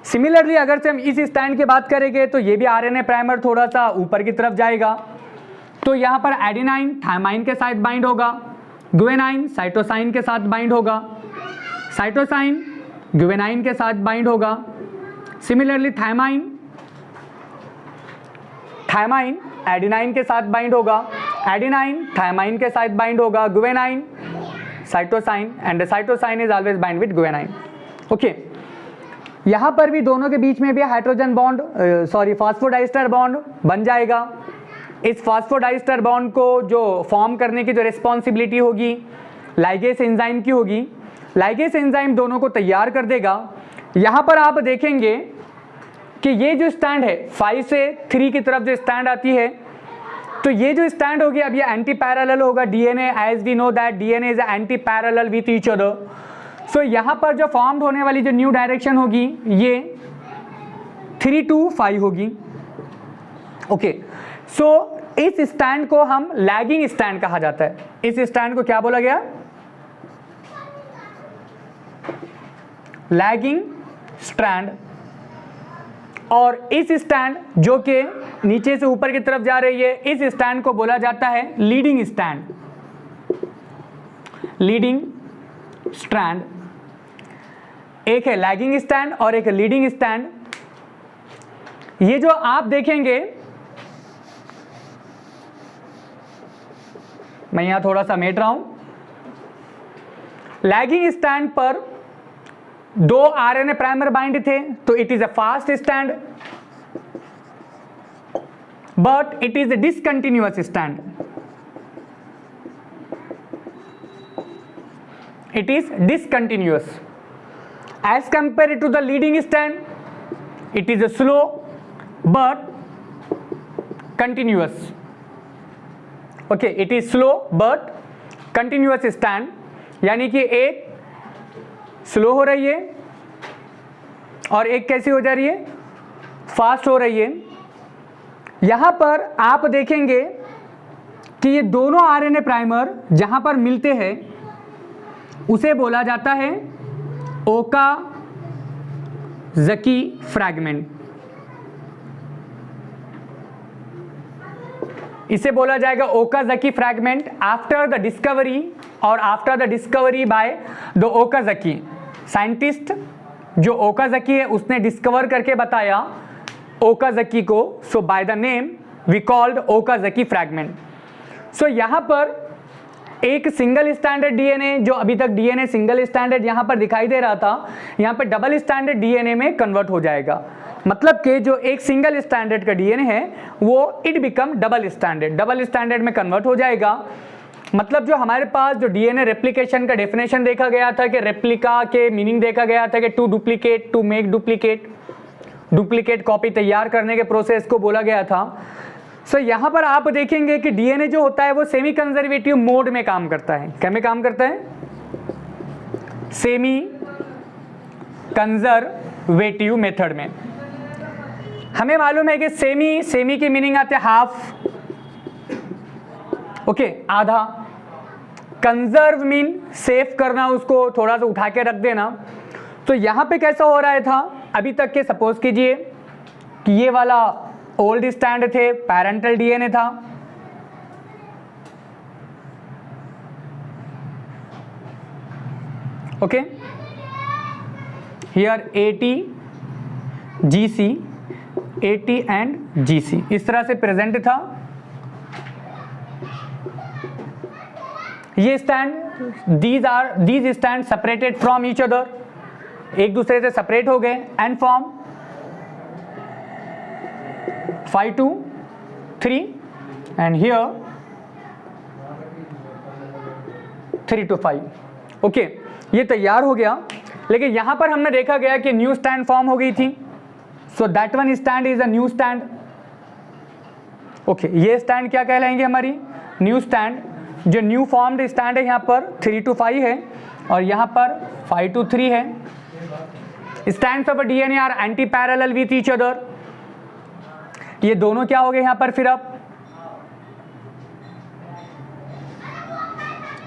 सिमिलरली अगर से हम इस स्टैंड की बात करेंगे तो ये भी आरएनए प्राइमर थोड़ा सा ऊपर की तरफ जाएगा। तो यहाँ पर एडेनाइन थायमाइन के साथ बाइंड होगा, गुएनाइन साइटोसाइन के साथ बाइंड होगा, साइटोसाइन गुएनाइन के साथ बाइंड होगा। सिमिलरली थायमाइन एडेनाइन के साथ बाइंड होगा, एडेनाइन थायमाइन के साथ बाइंड होगा, guanine cytosine and cytosine is always bind with guanine. Okay, यहाँ पर भी दोनों के बीच में भी हाइड्रोजन बॉन्ड फास्फोडाइस्टर बॉन्ड बन जाएगा। इस फास्फोडाइस्टर बॉन्ड को जो फॉर्म करने की जो रिस्पॉन्सिबिलिटी होगी लाइगेस एंजाइम की होगी। लाइगेस एंजाइम दोनों को तैयार कर देगा। यहाँ पर आप देखेंगे कि ये जो स्टैंड है 5 से 3 की तरफ जो स्टैंड आती है, तो ये जो स्टैंड होगी अब ये एंटी पैरेलल होगा। DNA, as we know that DNA is anti parallel with each other. So यहाँ पर जो फॉर्म्ड होने वाली जो न्यू डायरेक्शन होगी ये 3 to 5 होगी। ओके, सो इस स्टैंड को हम लैगिंग स्टैंड कहा जाता है। इस स्टैंड को क्या बोला गया? Lagging strand. और इस स्टैंड जो कि नीचे से ऊपर की तरफ जा रही है, इस स्टैंड को बोला जाता है लीडिंग स्टैंड। लीडिंग स्ट्रैंड एक है लैगिंग स्टैंड और एक है लीडिंग स्टैंड। ये जो आप देखेंगे, मैं यहां थोड़ा सा मेट रहा हूं। लैगिंग स्टैंड पर 2 आरएनए प्राइमर बाइंड थे, तो it is a fast stand, but it is a discontinuous stand. It is discontinuous as compared to the leading stand. It is a slow but continuous. Okay, it is slow but continuous stand, यानी कि एक slow हो रही है और एक कैसी हो जा रही है, फास्ट हो रही है। यहां पर आप देखेंगे कि ये दोनों आरएनए प्राइमर जहां पर मिलते हैं उसे बोला जाता है ओकाज़की फ्रैगमेंट। इसे बोला जाएगा Okazaki fragment after the discovery by the Okazaki. Scientist जो ओकाज़की है उसने डिस्कवर करके बताया ओकाज़की को, so by the name we called Okazaki fragment. So यहां पर एक सिंगल स्टैंडर्ड डीएनए, जो अभी तक डीएनए सिंगल स्टैंडर्ड यहां पर दिखाई दे रहा था, यहां पर डबल स्टैंडर्ड डीएनए में कन्वर्ट हो जाएगा। मतलब कि जो एक सिंगल स्टैंडर्ड का डीएनए है वो इट बिकम डबल स्टैंडर्ड में कन्वर्ट हो जाएगा। मतलब जो हमारे पास जो डीएनए रेप्लिकेशन का डेफिनेशन देखा गया था कि रेप्लिका के मीनिंग देखा गया था कि to duplicate, to make duplicate, duplicate copy तैयार करने के प्रोसेस को बोला गया था। सो यहाँ पर आप देखेंगे कि डीएनए जो होता है वो सेमी कंजर्वेटिव मोड में काम करता है। क्या में काम करता है? सेमी कंजर्वेटिव मेथड में। हमें मालूम है कि सेमी की मीनिंग आते हैं हाफ, ओके, आधा। कंजर्व मीन सेफ करना, उसको थोड़ा सा उठा के रख देना। तो यहाँ पे कैसा हो रहा था अभी तक के, सपोज कीजिए कि ये वाला ओल्ड स्टैंड थे, पैरेंटल डीएनए था, okay, here AT GC, AT and GC इस तरह से प्रेजेंट था। ये stand, these stand separated from each other, एक दूसरे से सेपरेट हो गए and form 5 to 3 and here 3 to 5, okay, ये तैयार हो गया। लेकिन यहां पर हमने देखा गया कि न्यू स्टैंड फॉर्म हो गई थी। So that one stand is a new stand, okay. ये स्टैंड क्या कहलाएंगे? हमारी न्यू स्टैंड। जो न्यू फॉर्म्ड स्टैंड है यहाँ पर 3 to 5 है और यहाँ पर 5 to 3 है। Stands of a DNA are anti parallel with each other. ये दोनों क्या हो गए यहाँ पर? फिर अब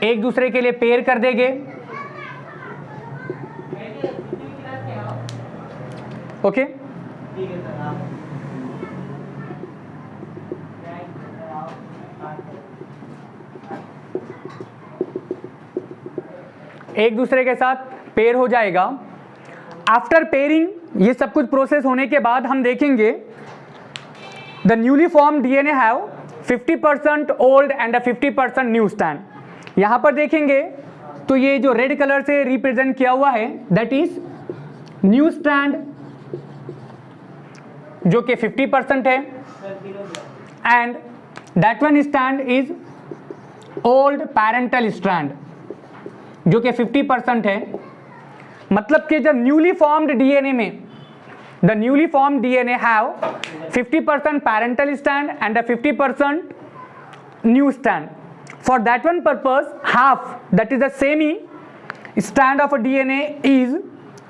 एक दूसरे के लिए पेयर कर देंगे, ओके। एक दूसरे के साथ पेयर हो जाएगा। आफ्टर पेयरिंग, ये सब कुछ प्रोसेस होने के बाद हम देखेंगे the newly form DNA have 50% old and 50% new stand. यहां पर देखेंगे तो ये जो रेड कलर से रिप्रेजेंट किया हुआ है दैट इज न्यू स्टैंड जो कि 50% है and that one stand is old parental strand जो कि 50% है। मतलब कि जब न्यूली फॉर्म्ड डीएनए में the newly formed DNA have 50% parental strand and a 50% new strand. For that one purpose, half, that is the semi strand of a DNA is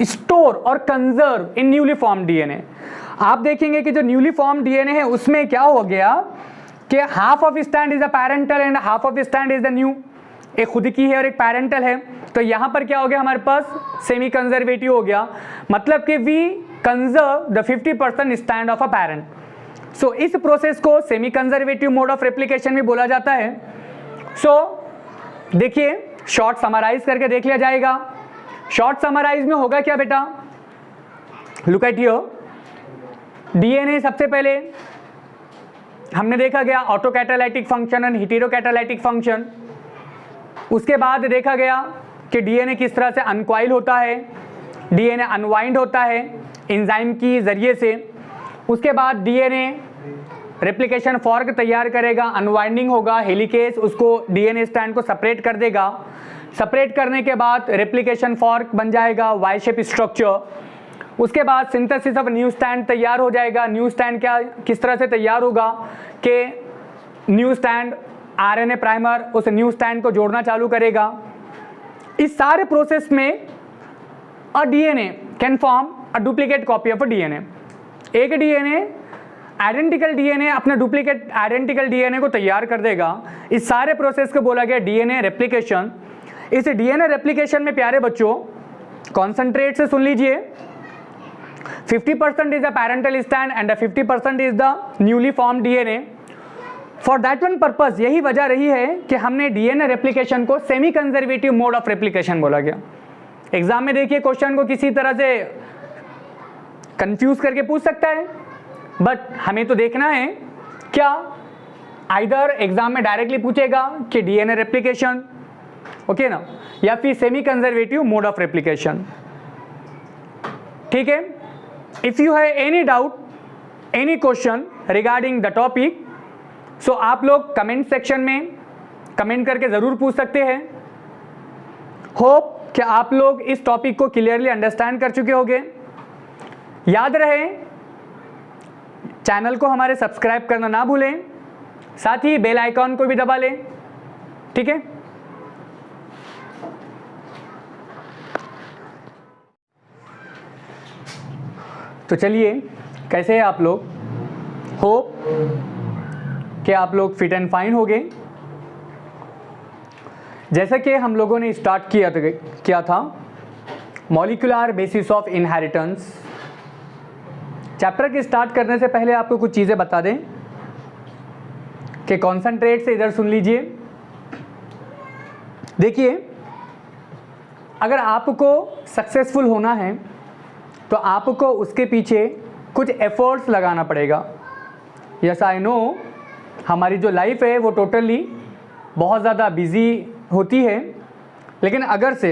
stored or conserved in newly formed DNA. आप देखेंगे कि जो newly formed DNA है उसमें क्या हो गया कि half of strand is a parental and half of strand is the new. एक खुद की है और एक पैरेंटल है। तो यहाँ पर क्या हो गया? हमारे पास सेमी कंजर्वेटिव हो गया। मतलब कि we conserve the 50% strand of a parent. So इस प्रोसेस को semi conservative mode of replication भी बोला जाता है। सो देखिए, शॉर्ट समराइज करके देख लिया जाएगा। शॉर्ट समराइज में होगा क्या बेटा? Look at here. डीएनए सबसे पहले हमने देखा गया auto catalytic function and hetero catalytic function. उसके बाद देखा गया कि डीएनए किस तरह से अनकॉइल होता है, डीएनए अनवाइंड होता है एंजाइम की जरिए से। उसके बाद डीएनए रेप्लिकेशन फॉर्क तैयार करेगा, अनवाइंडिंग होगा, हेलिकेज उसको डीएनए स्टैंड को सेपरेट कर देगा। सेपरेट करने के बाद रेप्लिकेशन फॉर्क बन जाएगा, वाई शेप स्ट्रक्चर। उसके बाद सिंथेसिस ऑफ न्यू स्टैंड तैयार हो जाएगा। न्यू स्टैंड क्या किस तरह से तैयार होगा कि न्यू स्टैंड आरएनए प्राइमर उस न्यू स्टैंड को जोड़ना चालू करेगा। इस सारे प्रोसेस में a DNA can form a duplicate copy of a DNA. एक डीएनए आइडेंटिकल डीएनए अपने डुप्लीकेट आइडेंटिकल डीएनए को तैयार कर देगा। इस सारे प्रोसेस को बोला गया डीएनए रेप्लिकेशन। इस डीएनए रेप्लिकेशन में प्यारे बच्चों कॉन्सेंट्रेट से सुन लीजिए, 50% is the parental stand and 50% is the newly form DNA. For that one purpose, यही वजह रही है कि हमने डीएनए रेप्लिकेशन को semi conservative mode of replication बोला गया। एग्जाम में देखिए क्वेश्चन को किसी तरह से कंफ्यूज करके पूछ सकता है, बट हमें तो देखना है क्या आइदर एग्जाम में डायरेक्टली पूछेगा कि डीएनए रेप्लिकेशन, ओके ना, या फिर semi conservative mode of replication. ठीक है। If you have any doubt, any question regarding the topic, so आप लोग कमेंट सेक्शन में कमेंट करके ज़रूर पूछ सकते हैं। होप कि आप लोग इस टॉपिक को क्लियरली अंडरस्टैंड कर चुके होंगे। याद रहे चैनल को हमारे सब्सक्राइब करना ना भूलें, साथ ही बेल आइकॉन को भी दबा लें, ठीक है। तो चलिए, कैसे हैं आप लोग? होप कि आप लोग फिट एंड फाइन हो गए। जैसा कि हम लोगों ने स्टार्ट किया था molecular basis of inheritance. Chapter के स्टार्ट करने से पहले आपको कुछ चीज़ें बता दें कि कॉन्सेंट्रेट से इधर सुन लीजिए। देखिए, अगर आपको सक्सेसफुल होना है तो आपको उसके पीछे कुछ एफर्ट्स लगाना पड़ेगा। यस आई नो, हमारी जो लाइफ है वो टोटली बहुत ज़्यादा बिजी होती है, लेकिन अगर से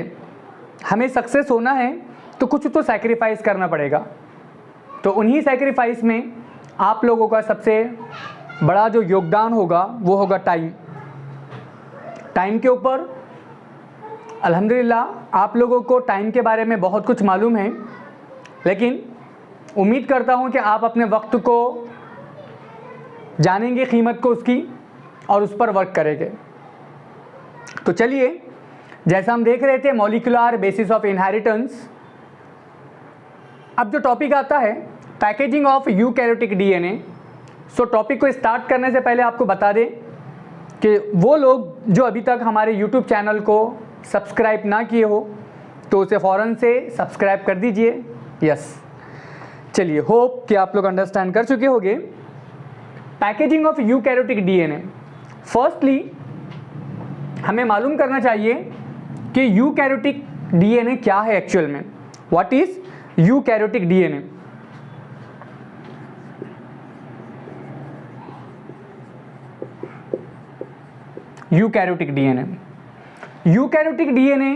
हमें सक्सेस होना है तो कुछ तो सैक्रिफाइस करना पड़ेगा। तो उन्हीं सैक्रिफाइस में आप लोगों का सबसे बड़ा जो योगदान होगा वो होगा टाइम। टाइम के ऊपर अल्हम्दुलिल्लाह आप लोगों को टाइम के बारे में बहुत कुछ मालूम है, लेकिन उम्मीद करता हूँ कि आप अपने वक्त को जानेंगे, कीमत को उसकी, और उस पर वर्क करेंगे। तो चलिए, जैसा हम देख रहे थे मॉलिक्यूलर बेसिस ऑफ इनहेरिटेंस, अब जो टॉपिक आता है packaging of eukaryotic DNA. So topic को स्टार्ट करने से पहले आपको बता दें कि वो लोग जो अभी तक हमारे यूट्यूब चैनल को सब्सक्राइब ना किए हो तो उसे फ़ौरन से सब्सक्राइब कर दीजिए। यस, चलिए, होप कि आप लोग अंडरस्टैंड कर चुके होंगे। Packaging of eukaryotic DNA, firstly हमें मालूम करना चाहिए कि यूकैरियोटिक डीएनए क्या है एक्चुअल में। What is eukaryotic DNA? Eukaryotic DNA, eukaryotic DNA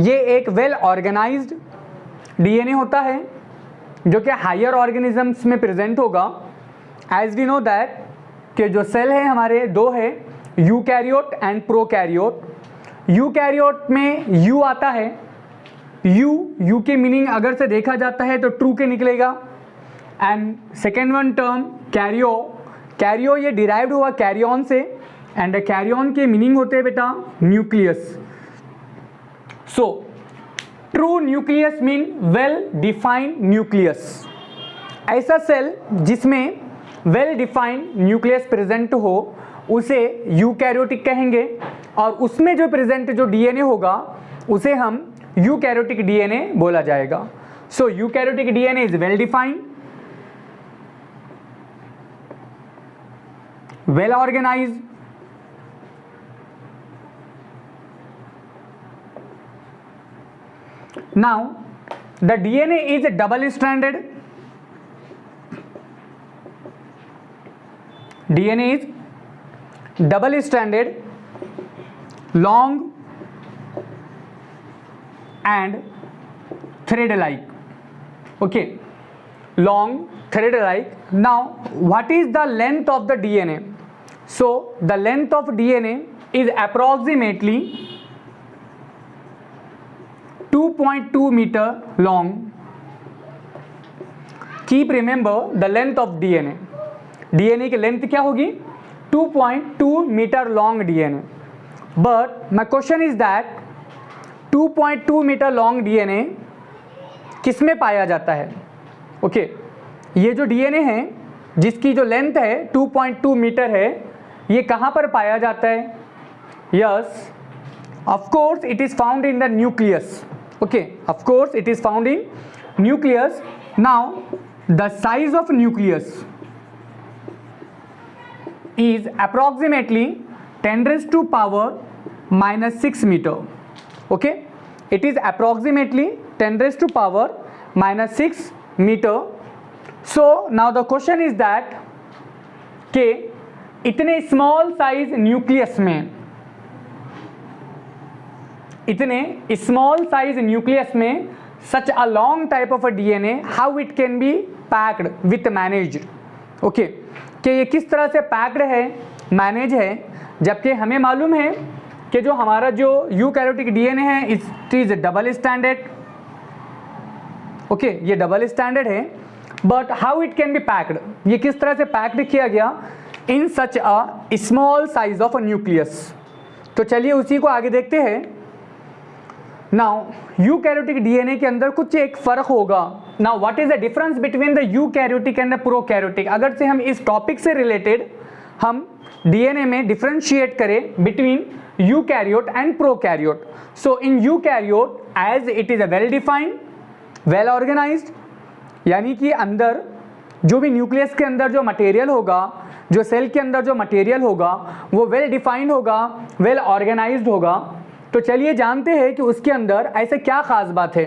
ये एक वेल ऑर्गेनाइज्ड डीएनए होता है जो कि हायर ऑर्गेनिजम्स में प्रेजेंट होगा। एज वी नो दैट कि जो सेल है हमारे दो है, यूकैरियोट एंड प्रोकैरियोट। यूकैरियोट में यू आता है, यू के मीनिंग अगर से देखा जाता है तो ट्रू के निकलेगा। And second one term Cairo ये डिराइव्ड हुआ कैरियन से, एंड कैरियन के मीनिंग होते हैं बेटा nucleus. So true nucleus mean well defined nucleus. ऐसा सेल जिसमें वेल डिफाइंड न्यूक्लियस प्रेजेंट हो उसे यूकैरियोटिक कहेंगे, और उसमें जो प्रेजेंट जो डीएनए होगा उसे हम यूकैरियोटिक डीएनए बोला जाएगा। So eukaryotic DNA is well defined, well organised, now the DNA is double stranded. DNA is double stranded, long and thread like. Okay, long thread like. Now what is the length of the DNA? So the length of DNA is approximately 2.2 meter long. Keep remember the length of DNA. DNA की length क्या होगी? 2.2 meter long DNA. But my question is that 2.2 meter long DNA किस में पाया जाता है? Okay, ये जो DNA है जिसकी जो लेंथ है 2.2 मीटर है, ये कहाँ पर पाया जाता है? Yes, of course it is found in the nucleus. Okay, of course it is found in nucleus. Now the size of nucleus is approximately 10 raised to power minus 6 meter. Okay, it is approximately 10 raised to power minus 6 meter. So now the question is that कि इतने small size nucleus में, इतने small size nucleus में such a long type of a DNA, how it can be packed with managed. Okay, कि ये किस तरह से पैक्ड है, मैनेज है, जबकि हमें मालूम है कि जो हमारा जो यूकैरियोटिक डीएनए है it is double standard. Okay, ये डबल स्टैंडर्ड है, but how it can be packed, ये किस तरह से पैक्ड किया गया in such a small size of a nucleus. तो चलिए उसी को आगे देखते हैं। नाउ यूकैरियोटिक डीएनए के अंदर कुछ एक फर्क होगा। Now what is the difference between the eukaryotic and the prokaryotic. अगर से हम इस टॉपिक से रिलेटेड हम डीएनए में डिफरेंशिएट करें between eukaryote and prokaryote. So in eukaryote as it is a well defined, well organised, यानी कि अंदर जो भी न्यूक्लियस के अंदर जो मटेरियल होगा, जो सेल के अंदर जो मटेरियल होगा वो वेल डिफाइंड होगा, वेल ऑर्गेनाइज्ड होगा। तो चलिए जानते हैं कि उसके अंदर ऐसे क्या खास बात है।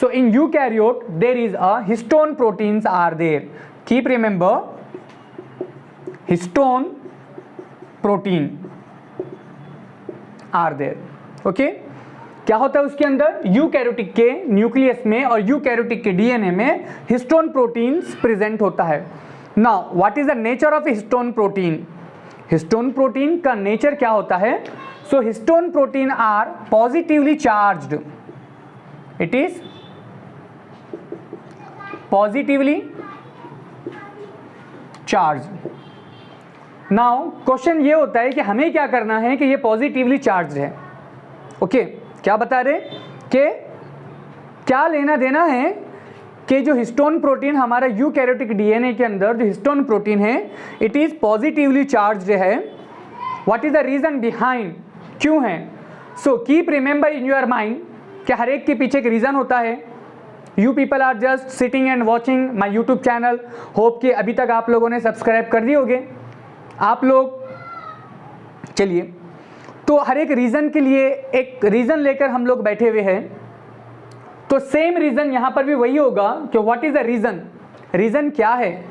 So in eukaryote there is a histone proteins are there. Keep remember, histone protein are there. Okay, क्या होता है उसके अंदर, यूकैरियोटिक के न्यूक्लियस में और यूकैरियोटिक के डीएनए में हिस्टोन प्रोटीन्स प्रेजेंट होता है। Now what is the nature of histone protein. Histone protein का नेचर क्या होता है। So histone protein are positively charged, it is positively charged. Now question ये होता है कि हमें क्या करना है कि ये पॉजिटिवली चार्ज्ड है। ओके, क्या बता रहे कि क्या लेना देना है कि जो हिस्टोन प्रोटीन हमारा यूकैरियोटिक डीएनए के अंदर जो हिस्टोन प्रोटीन है इट इज पॉजिटिवली चार्ज्ड है। What is the reason behind, क्यों है। So keep remember in your mind कि हर एक के पीछे एक रीजन होता है। You people are just sitting and watching my YouTube channel, hope कि अभी तक आप लोगों ने सब्सक्राइब कर दिए होंगे आप लोग। चलिए, तो हर एक रीज़न के लिए एक रीज़न लेकर हम लोग बैठे हुए हैं। तो सेम रीज़न यहाँ पर भी वही होगा कि what is the reason, reason क्या है,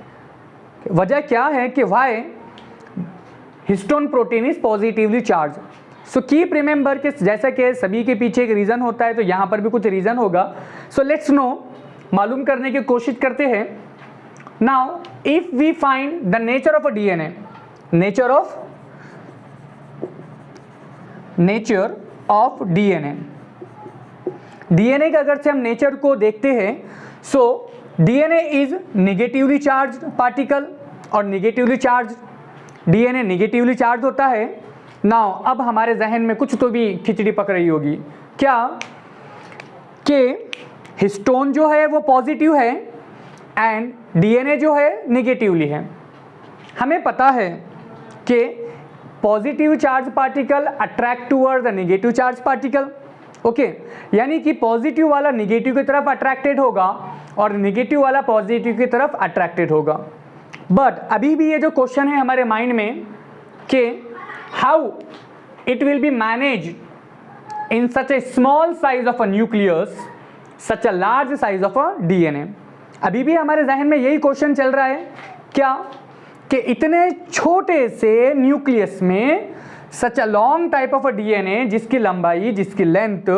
वजह क्या है कि why histone protein is positively charge. So keep remember कि जैसा कि सभी के पीछे एक रीज़न होता है तो यहाँ पर भी कुछ रीज़न होगा। सो लेट्स नो, मालूम करने की कोशिश करते हैं। Now if we find the nature of a DNA, nature of DNA, DNA का अगर से हम नेचर को देखते हैं, so DNA is negatively charged particle और negatively charge, DNA negatively charge होता है। नाउ अब हमारे जहन में कुछ तो भी खिचड़ी पक रही होगी, क्या कि हिस्टोन जो है वो पॉजिटिव है एंड डीएनए जो है नेगेटिवली है। हमें पता है कि positive charge particle attract toward the negative charge particle. Okay, यानी कि पॉजिटिव वाला नेगेटिव की तरफ अट्रैक्टेड होगा और नेगेटिव वाला पॉजिटिव की तरफ अट्रैक्टेड होगा। बट अभी भी ये जो क्वेश्चन है हमारे माइंड में कि how it will be manage in such A small size of a nucleus, such a large size of a DNA. अभी भी हमारे जहन में यही क्वेश्चन चल रहा है, क्या कि इतने छोटे से न्यूक्लियस में such a long type of a DNA जिसकी लंबाई, जिसकी लेंथ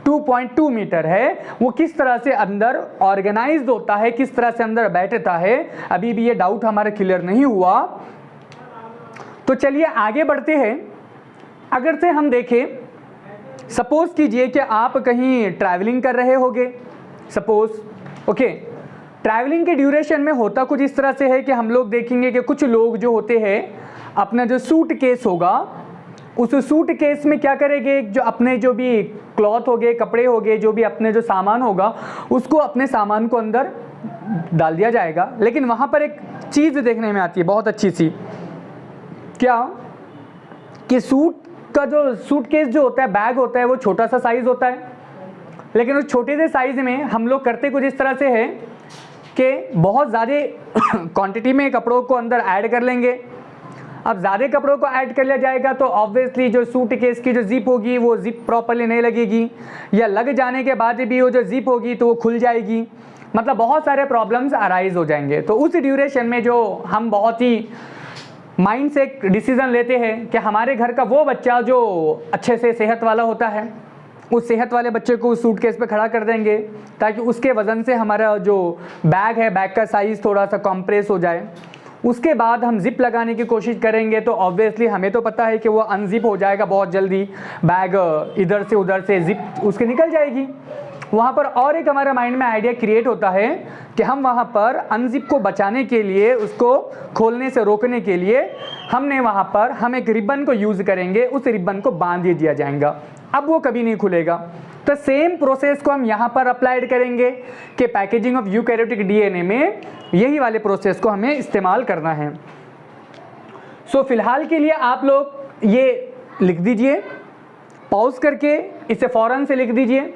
2.2 मीटर है, वो किस तरह से अंदर ऑर्गेनाइज्ड होता है, किस तरह से अंदर बैठता है। अभी भी ये डाउट हमारा क्लियर नहीं हुआ। तो चलिए आगे बढ़ते हैं। अगर से हम देखें, सपोज कीजिए कि आप कहीं ट्रैवलिंग कर रहे होगे, सपोज ओके, ट्रैवलिंग के ड्यूरेशन में होता कुछ इस तरह से है कि हम लोग देखेंगे कि कुछ लोग जो होते हैं अपना जो सूट केस होगा, उस सूट केस में क्या करेंगे, जो अपने जो भी क्लॉथ हो गए, कपड़े हो गए, जो भी अपने जो सामान होगा उसको अपने सामान को अंदर डाल दिया जाएगा। लेकिन वहाँ पर एक चीज़ देखने में आती है बहुत अच्छी सी, क्या कि सूट का जो सूटकेस जो होता है, बैग होता है, वो छोटा सा साइज़ होता है। लेकिन उस छोटे से साइज़ में हम लोग करते कुछ इस तरह से है कि बहुत ज़्यादा क्वांटिटी में कपड़ों को अंदर ऐड कर लेंगे। अब ज़्यादा कपड़ों को ऐड कर लिया जाएगा तो ऑब्वियसली जो सूटकेस की जो जिप होगी वो जिप प्रॉपर्ली नहीं लगेगी, या लग जाने के बाद भी वो जो जिप होगी तो वो खुल जाएगी। मतलब बहुत सारे प्रॉब्लम्स अराइज हो जाएंगे। तो उस ड्यूरेशन में जो हम बहुत ही माइंड से एक डिसीज़न लेते हैं कि हमारे घर का वो बच्चा जो अच्छे से सेहत वाला होता है, उस सेहत वाले बच्चे को उस सूटकेस पे खड़ा कर देंगे ताकि उसके वज़न से हमारा जो बैग है, बैग का साइज़ थोड़ा सा कॉम्प्रेस हो जाए। उसके बाद हम जिप लगाने की कोशिश करेंगे तो ऑब्वियसली हमें तो पता है कि वो अनजिप हो जाएगा बहुत जल्दी, बैग इधर से उधर से जिप उसके निकल जाएगी। वहाँ पर और एक हमारे माइंड में आइडिया क्रिएट होता है कि हम वहाँ पर अनजिप को बचाने के लिए, उसको खोलने से रोकने के लिए हमने वहाँ पर हम एक रिबन को यूज़ करेंगे, उस रिबन को बांध दिया जाएगा, अब वो कभी नहीं खुलेगा। तो सेम प्रोसेस को हम यहाँ पर अप्लाइड करेंगे कि पैकेजिंग ऑफ यूकैरियोटिक डीएनए में यही वाले प्रोसेस को हमें इस्तेमाल करना है। सो फिलहाल के लिए आप लोग ये लिख दीजिए, पॉज करके इसे फ़ौरन से लिख दीजिए।